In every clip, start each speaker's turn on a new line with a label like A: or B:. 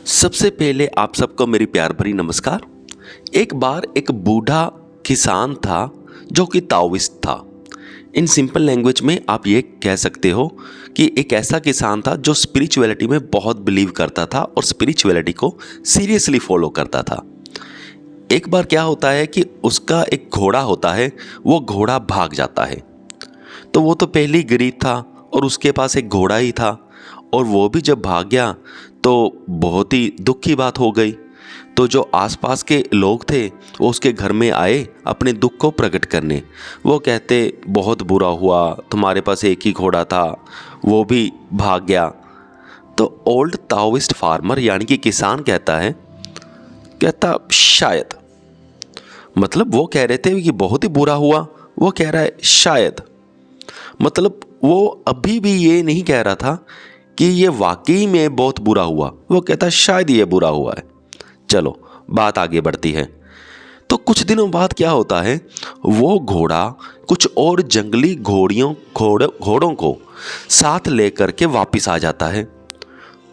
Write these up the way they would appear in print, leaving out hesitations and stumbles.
A: सबसे पहले आप सबको मेरी प्यार भरी नमस्कार। एक बार एक बूढ़ा किसान था जो कि ताओइस्ट था। इन सिंपल लैंग्वेज में आप ये कह सकते हो कि एक ऐसा किसान था जो स्पिरिचुअलिटी में बहुत बिलीव करता था और स्पिरिचुअलिटी को सीरियसली फॉलो करता था। एक बार क्या होता है कि उसका एक घोड़ा होता है, वो घोड़ा भाग जाता है। तो वो तो पहले ही गरीब था और उसके पास एक घोड़ा ही था, और वो भी जब भाग गया तो बहुत ही दुख की बात हो गई। तो जो आसपास के लोग थे वो उसके घर में आए अपने दुख को प्रकट करने। वो कहते बहुत बुरा हुआ, तुम्हारे पास एक ही घोड़ा था, वो भी भाग गया। तो ओल्ड ताओइस्ट फार्मर यानी कि किसान कहता शायद, मतलब वो कह रहे थे कि बहुत ही बुरा हुआ, वो कह रहा है शायद। मतलब वो अभी भी ये नहीं कह रहा था कि ये वाकई में बहुत बुरा हुआ, वो कहता शायद ये बुरा हुआ है। चलो बात आगे बढ़ती है। तो कुछ दिनों बाद क्या होता है, वो घोड़ा कुछ और जंगली घोड़ों को साथ लेकर के वापस आ जाता है।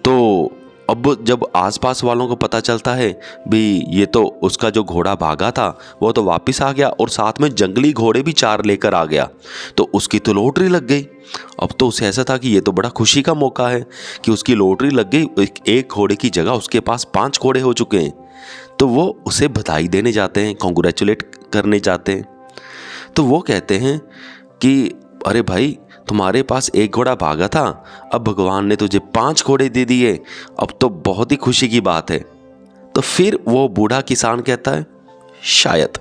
A: तो अब जब आसपास वालों को पता चलता है भी ये तो उसका जो घोड़ा भागा था वो तो वापस आ गया और साथ में जंगली घोड़े भी 4 लेकर आ गया, तो उसकी तो लॉटरी लग गई। अब तो उसे ऐसा था कि ये तो बड़ा खुशी का मौका है कि उसकी लॉटरी लग गई, एक घोड़े की जगह उसके पास 5 घोड़े हो चुके हैं। तो वो उसे बधाई देने जाते हैं, कॉन्ग्रेचुलेट करने जाते हैं। तो वो कहते हैं कि अरे भाई, तुम्हारे पास एक घोड़ा भागा था, अब भगवान ने तुझे 5 घोड़े दे दिए, अब तो बहुत ही खुशी की बात है। तो फिर वो बूढ़ा किसान कहता है शायद।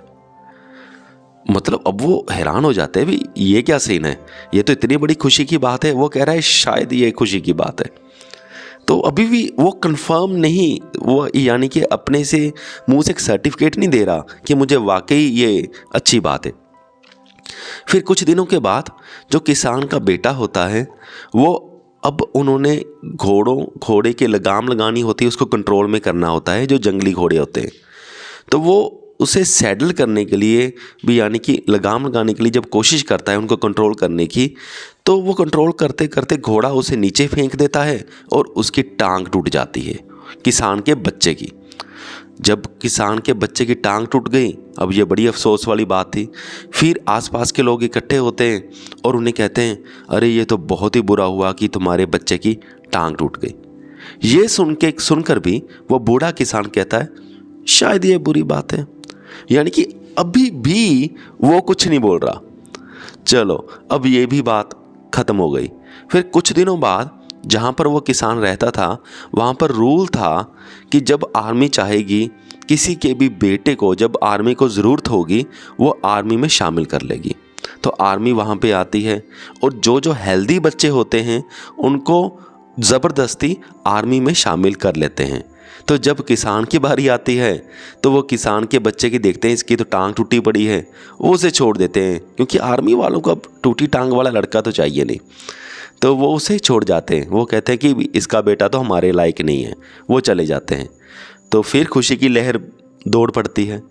A: मतलब अब वो हैरान हो जाते हैं, भी ये क्या सीन है, ये तो इतनी बड़ी खुशी की बात है, वो कह रहा है शायद ये खुशी की बात है। तो अभी भी वो कंफर्म नहीं, वो यानी कि अपने से मुंह से एक सर्टिफिकेट नहीं दे रहा कि मुझे वाकई ये अच्छी बात है। फिर कुछ दिनों के बाद जो किसान का बेटा होता है, वो अब उन्होंने घोड़े के लगाम लगानी होती है, उसको कंट्रोल में करना होता है, जो जंगली घोड़े होते हैं। तो वो उसे सैडल करने के लिए भी यानी कि लगाम लगाने के लिए जब कोशिश करता है उनको कंट्रोल करने की, तो वो कंट्रोल करते करते घोड़ा उसे नीचे फेंक देता है और उसकी टांग टूट जाती है, किसान के बच्चे की। जब किसान के बच्चे की टांग टूट गई, अब ये बड़ी अफसोस वाली बात थी। फिर आसपास के लोग इकट्ठे होते हैं और उन्हें कहते हैं अरे ये तो बहुत ही बुरा हुआ कि तुम्हारे बच्चे की टांग टूट गई। ये सुनकर भी वो बूढ़ा किसान कहता है शायद ये बुरी बात है, यानी कि अभी भी वो कुछ नहीं बोल रहा। चलो अब ये भी बात खत्म हो गई। फिर कुछ दिनों बाद जहाँ पर वो किसान रहता था, वहाँ पर रूल था कि जब आर्मी चाहेगी किसी के भी बेटे को, जब आर्मी को ज़रूरत होगी, वो आर्मी में शामिल कर लेगी। तो आर्मी वहाँ पे आती है और जो जो हेल्दी बच्चे होते हैं उनको ज़बरदस्ती आर्मी में शामिल कर लेते हैं। तो जब किसान की बारी आती है तो वो किसान के बच्चे की देखते हैं इसकी तो टांग टूटी पड़ी है, वो उसे छोड़ देते हैं, क्योंकि आर्मी वालों को अब टूटी टांग वाला लड़का तो चाहिए नहीं, तो वो उसे छोड़ जाते हैं। वो कहते हैं कि इसका बेटा तो हमारे लायक नहीं है, वो चले जाते हैं। तो फिर खुशी की लहर दौड़ पड़ती है।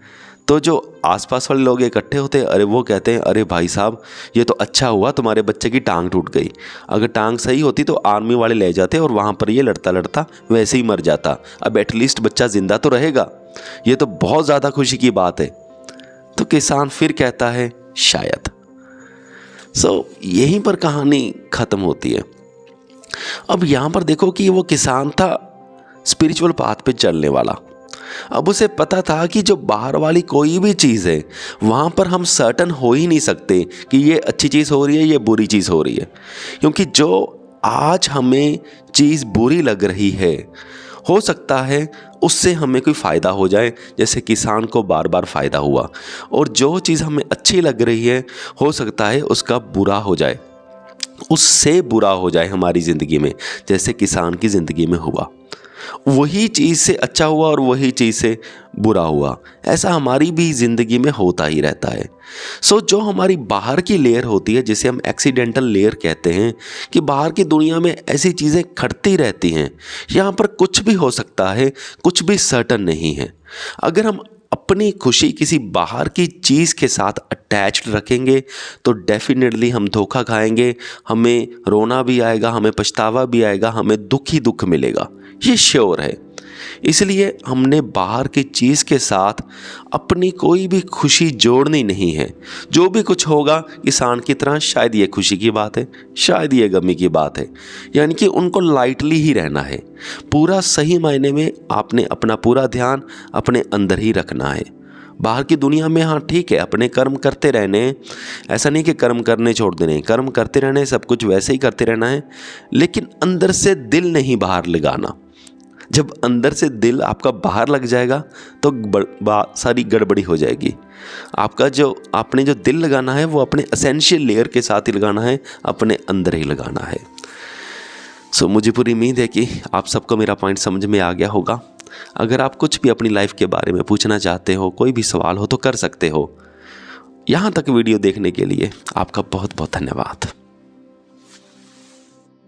A: तो जो आसपास वाले लोग इकट्ठे होते हैं, अरे वो कहते हैं अरे भाई साहब, ये तो अच्छा हुआ तुम्हारे बच्चे की टांग टूट गई, अगर टांग सही होती तो आर्मी वाले ले जाते और वहाँ पर ये लड़ता लड़ता वैसे ही मर जाता, अब एटलीस्ट बच्चा ज़िंदा तो रहेगा, ये तो बहुत ज़्यादा खुशी की बात है। तो किसान फिर कहता है शायद। यहीं पर कहानी ख़त्म होती है। अब यहाँ पर देखो कि वो किसान था स्पिरिचुअल पाथ पे चलने वाला। अब उसे पता था कि जो बाहर वाली कोई भी चीज़ है वहाँ पर हम सर्टन हो ही नहीं सकते कि ये अच्छी चीज़ हो रही है, ये बुरी चीज़ हो रही है, क्योंकि जो आज हमें चीज़ बुरी लग रही है हो सकता है उससे हमें कोई फ़ायदा हो जाए, जैसे किसान को बार बार फ़ायदा हुआ, और जो चीज़ हमें अच्छी लग रही है हो सकता है उसका बुरा हो जाए, उससे बुरा हो जाए हमारी ज़िंदगी में, जैसे किसान की ज़िंदगी में हुआ। वही चीज़ से अच्छा हुआ और वही चीज़ से बुरा हुआ, ऐसा हमारी भी ज़िंदगी में होता ही रहता है। जो हमारी बाहर की लेयर होती है, जिसे हम एक्सीडेंटल लेयर कहते हैं, कि बाहर की दुनिया में ऐसी चीज़ें घटती रहती हैं, यहाँ पर कुछ भी हो सकता है, कुछ भी सर्टन नहीं है। अगर हम अपनी खुशी किसी बाहर की चीज़ के साथ अटैच्ड रखेंगे तो डेफिनेटली हम धोखा खाएंगे, हमें रोना भी आएगा, हमें पछतावा भी आएगा, हमें दुख ही दुख मिलेगा, ये श्योर है। इसलिए हमने बाहर की चीज़ के साथ अपनी कोई भी खुशी जोड़नी नहीं है। जो भी कुछ होगा किसान की तरह, शायद ये खुशी की बात है, शायद ये गमी की बात है, यानी कि उनको लाइटली ही रहना है। पूरा सही मायने में आपने अपना पूरा ध्यान अपने अंदर ही रखना है। बाहर की दुनिया में हाँ ठीक है, अपने कर्म करते रहने, ऐसा नहीं कि कर्म करने छोड़ देने, कर्म करते रहने, सब कुछ वैसे ही करते रहना है, लेकिन अंदर से दिल नहीं बाहर लगाना। जब अंदर से दिल आपका बाहर लग जाएगा तो सारी गड़बड़ी हो जाएगी। आपने जो दिल लगाना है वो अपने एसेंशियल लेयर के साथ ही लगाना है, अपने अंदर ही लगाना है। मुझे पूरी उम्मीद है कि आप सबको मेरा पॉइंट समझ में आ गया होगा। अगर आप कुछ भी अपनी लाइफ के बारे में पूछना चाहते हो, कोई भी सवाल हो तो कर सकते हो। यहाँ तक वीडियो देखने के लिए आपका बहुत बहुत धन्यवाद।